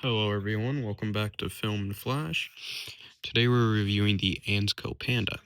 Hello everyone, welcome back to Film and Flash. Today we're reviewing the Ansco Panda.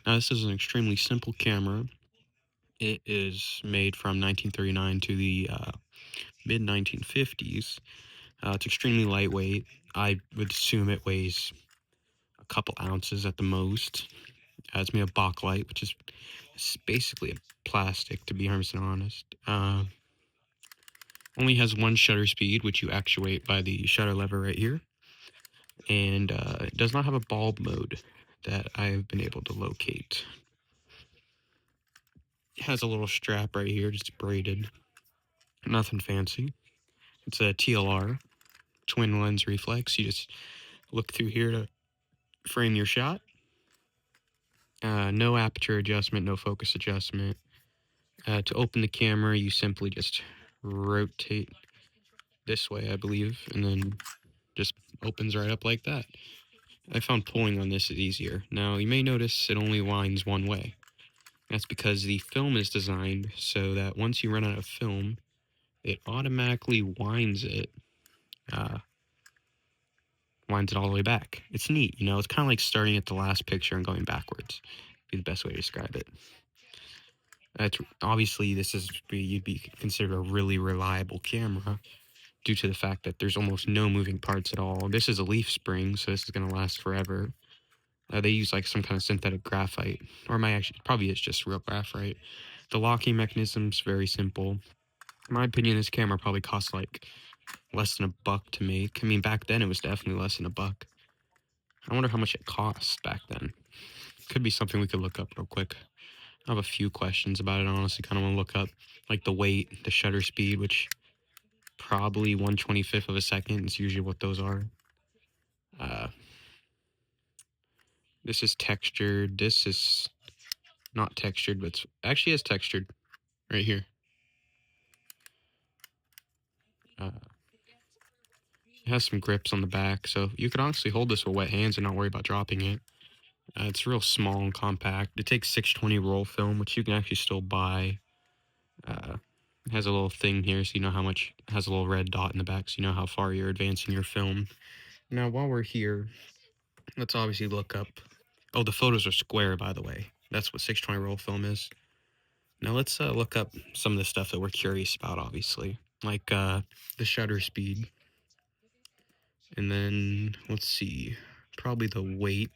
Now this is an extremely simple camera. It is made from 1939 to the mid-1950s. It's extremely lightweight. I would assume it weighs a couple ounces at the most. It's made of Bakelite, which is basically a plastic, to be 100% honest. Only has one shutter speed, which you actuate by the shutter lever right here. And it does not have a bulb mode that I've been able to locate. It has a little strap right here, just braided. Nothing fancy. It's a TLR, twin lens reflex. You just look through here to frame your shot. No aperture adjustment, no focus adjustment. To open the camera, you simply just rotate this way, I believe, and then just opens right up like that. I found pulling on this is easier. Now, you may notice it only winds one way. That's because the film is designed so that once you run out of film, it automatically uh, winds it all the way back. It's neat, you know. It's kind of like starting at the last picture and going backwards. Be the best way to describe it. It's obviously you'd be considered a really reliable camera due to the fact that there's almost no moving parts at all. This is a leaf spring, so this is gonna last forever. They use like some kind of synthetic graphite, or probably it's just real graphite. The locking mechanism's very simple. In my opinion, this camera probably cost like less than $1 to make. I mean, back then it was definitely less than $1. I wonder how much it cost back then. Could be something we could look up real quick. I have a few questions about it. I honestly kind of want to look up like the weight, the shutter speed, which probably 1/25 of a second is usually what those are. This is textured. This is not textured, but it's actually is textured right here. It has some grips on the back, so you could honestly hold this with wet hands and not worry about dropping it. It's real small and compact. It takes 620 roll film, which you can actually still buy. It has a little thing here, so you know how much. It has a little red dot in the back, so you know how far you're advancing your film. Now, while we're here, let's obviously look up. Oh, the photos are square, by the way. That's what 620 roll film is. Now let's look up some of the stuff that we're curious about, obviously, like the shutter speed. And then, let's see, probably the weight.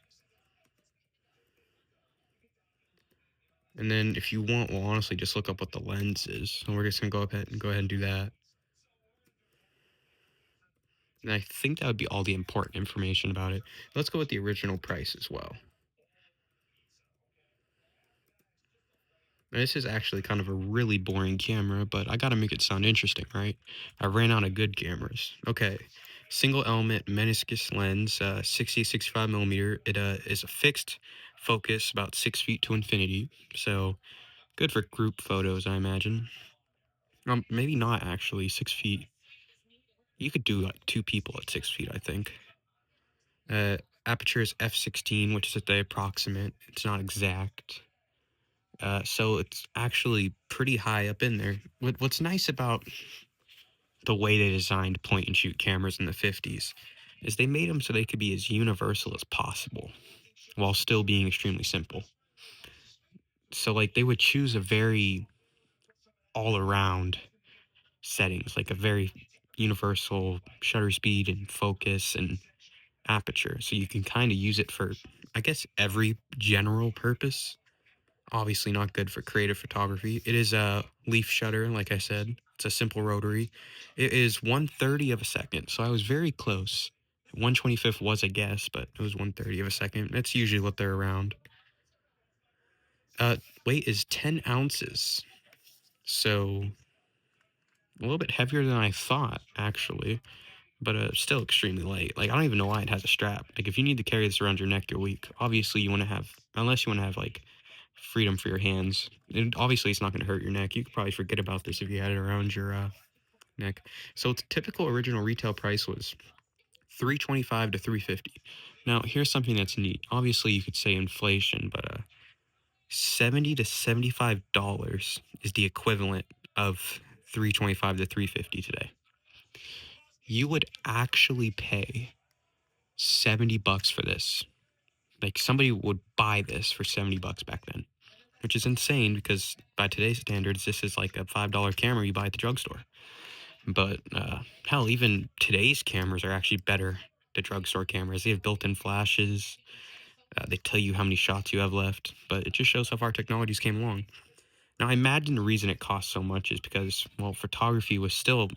And then if you want, we'll honestly just look up what the lens is. So we're just going to go ahead and do that. And I think that would be all the important information about it. Let's go with the original price as well. Now, this is actually kind of a really boring camera, but I gotta make it sound interesting, right? I ran out of good cameras. Okay, single element meniscus lens, 65 millimeter. It is a fixed focus, about 6 feet to infinity. So good for group photos, I imagine. Maybe not actually 6 feet. You could do like 2 people at 6 feet, I think. Aperture is f/16, which is the approximate. It's not exact. So it's actually pretty high up in there. What's nice about the way they designed point and shoot cameras in the 50s is they made them so they could be as universal as possible while still being extremely simple. So like they would choose a very all around settings, like a very universal shutter speed and focus and aperture. So you can kind of use it for, I guess, every general purpose. Obviously not good for creative photography. It is a leaf shutter, like I said. It's a simple rotary. It is 1/30 of a second, so I was very close. 1/25 was a guess, but it was 1/30 of a second. That's usually what they're around. Weight is 10 ounces, so a little bit heavier than I thought, actually, but still extremely light. Like, I don't even know why it has a strap. Like, if you need to carry this around your neck, you're weak. Obviously, you want to have, unless you want to have, like, freedom for your hands. And obviously, it's not going to hurt your neck. You could probably forget about this if you had it around your neck. So its typical original retail price was $325 to $350. Now, here's something that's neat. Obviously, you could say inflation, but $70 to $75 is the equivalent of $325 to $350 today. you would actually pay $70 for this. Like, somebody would buy this for $70 back then, which is insane because by today's standards, this is like a $5 camera you buy at the drugstore. But hell, even today's cameras are actually better than drugstore cameras. They have built-in flashes. They tell you how many shots you have left, but it just shows how far technologies came along. Now, I imagine the reason it costs so much is because, well, photography was still,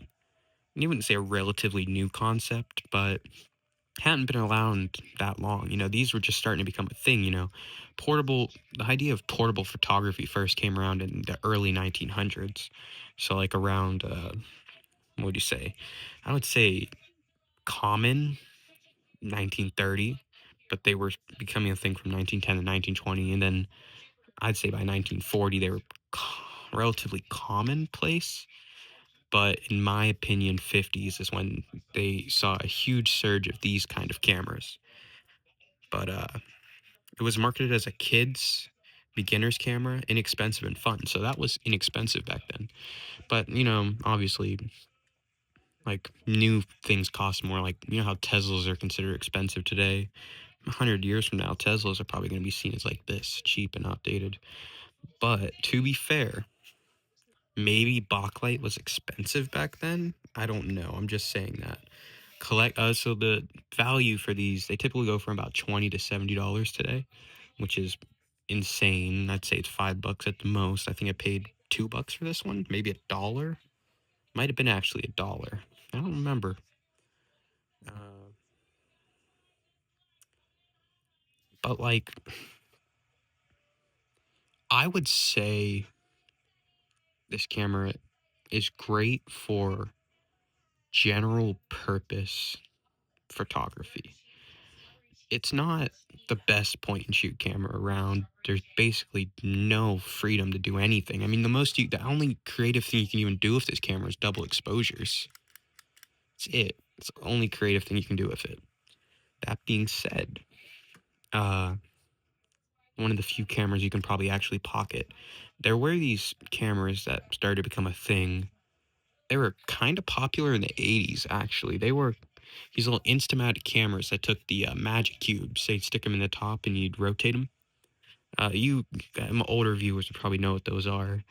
you wouldn't say a relatively new concept, but hadn't been around that long. These were just starting to become a thing. The idea of portable photography first came around in the early 1900s. So, like, around, what would you say? I would say common 1930, but they were becoming a thing from 1910 to 1920. And then I'd say by 1940, they were relatively commonplace. But in my opinion, 50s is when they saw a huge surge of these kind of cameras. But it was marketed as a kid's beginner's camera, inexpensive and fun. So that was inexpensive back then. But, obviously, like, new things cost more. Like, how Teslas are considered expensive today. 100 years from now, Teslas are probably going to be seen as like this, cheap and outdated. But to be fair, maybe Bakelite was expensive back then. I don't know. I'm just saying that. So the value for these, they typically go from about $20 to $70 today, which is insane. I'd say it's $5 at the most. I think I paid $2 for this one, maybe $1. Might have been actually $1. I don't remember. But like, I would say this camera is great for general purpose photography. It's not the best point and shoot camera around. There's basically no freedom to do anything. I mean, the only creative thing you can even do with this camera is double exposures. That's it. It's the only creative thing you can do with it. That being said, one of the few cameras you can probably actually pocket. There were these cameras that started to become a thing. They were kind of popular in the 80s, actually. They were these little Instamatic cameras that took the magic cubes. They'd stick them in the top and you'd rotate them. Older viewers would probably know what those are.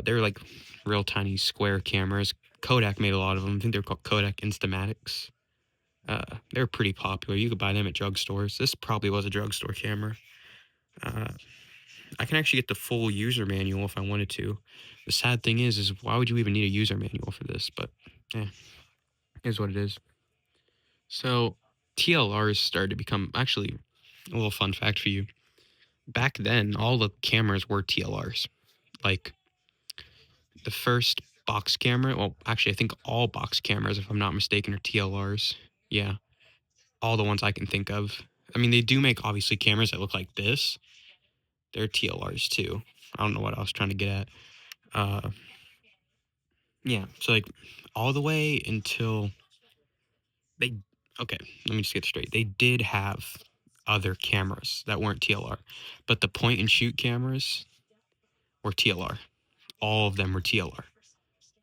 They're like real tiny square cameras. Kodak made a lot of them. I think they're called Kodak Instamatics. They're pretty popular. You could buy them at drugstores. This probably was a drugstore camera. I can actually get the full user manual if I wanted to. The sad thing is why would you even need a user manual for this? But, here's what it is. So, TLRs started to become, actually, a little fun fact for you. Back then, all the cameras were TLRs. Like, the first box camera, well, actually, I think all box cameras, if I'm not mistaken, are TLRs. Yeah, all the ones I can think of. I mean, they do make, obviously, cameras that look like this. They're TLRs, too. I don't know what I was trying to get at. Yeah, so, like, all the way until okay, let me just get straight. They did have other cameras that weren't TLR, but the point and shoot cameras were TLR. All of them were TLR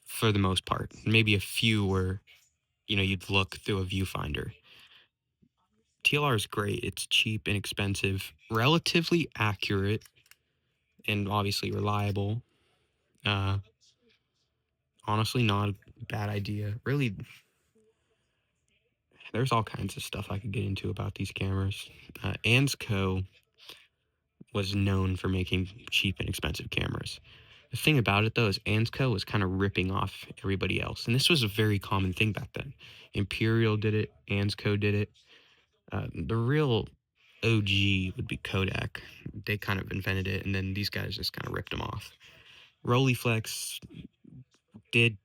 for the most part. Maybe a few were, you'd look through a viewfinder. TLR is great. It's cheap, inexpensive, relatively accurate, and obviously reliable. Honestly, not a bad idea. Really, there's all kinds of stuff I could get into about these cameras. Ansco was known for making cheap and expensive cameras. The thing about it, though, is Ansco was kind of ripping off everybody else. And this was a very common thing back then. Imperial did it. Ansco did it. The real OG would be Kodak. They kind of invented it, and then these guys just kind of ripped them off. Rolleiflex did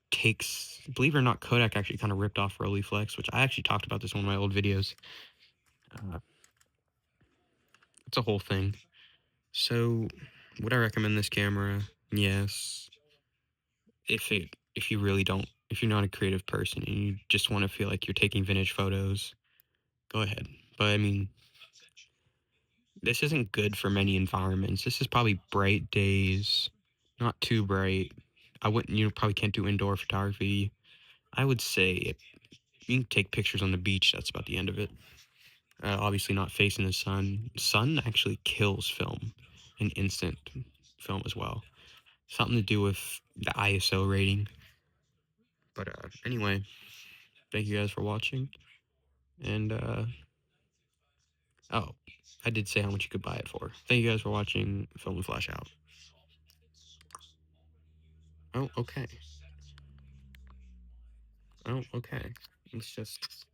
takes, believe it or not, Kodak actually kind of ripped off Rolleiflex, which I actually talked about this in one of my old videos. It's a whole thing. So, would I recommend this camera? Yes. If you're not a creative person and you just want to feel like you're taking vintage photos, go ahead. But I mean, this isn't good for many environments. This is probably bright days, not too bright. You probably can't do indoor photography. I would say if you can take pictures on the beach, that's about the end of it. Obviously not facing the sun. Sun actually kills film, an instant film as well. Something to do with the ISO rating. But anyway, thank you guys for watching. And oh, I did say how much you could buy it for. Thank you guys for watching Film and Flash out. Oh, okay. Oh, okay. Let's just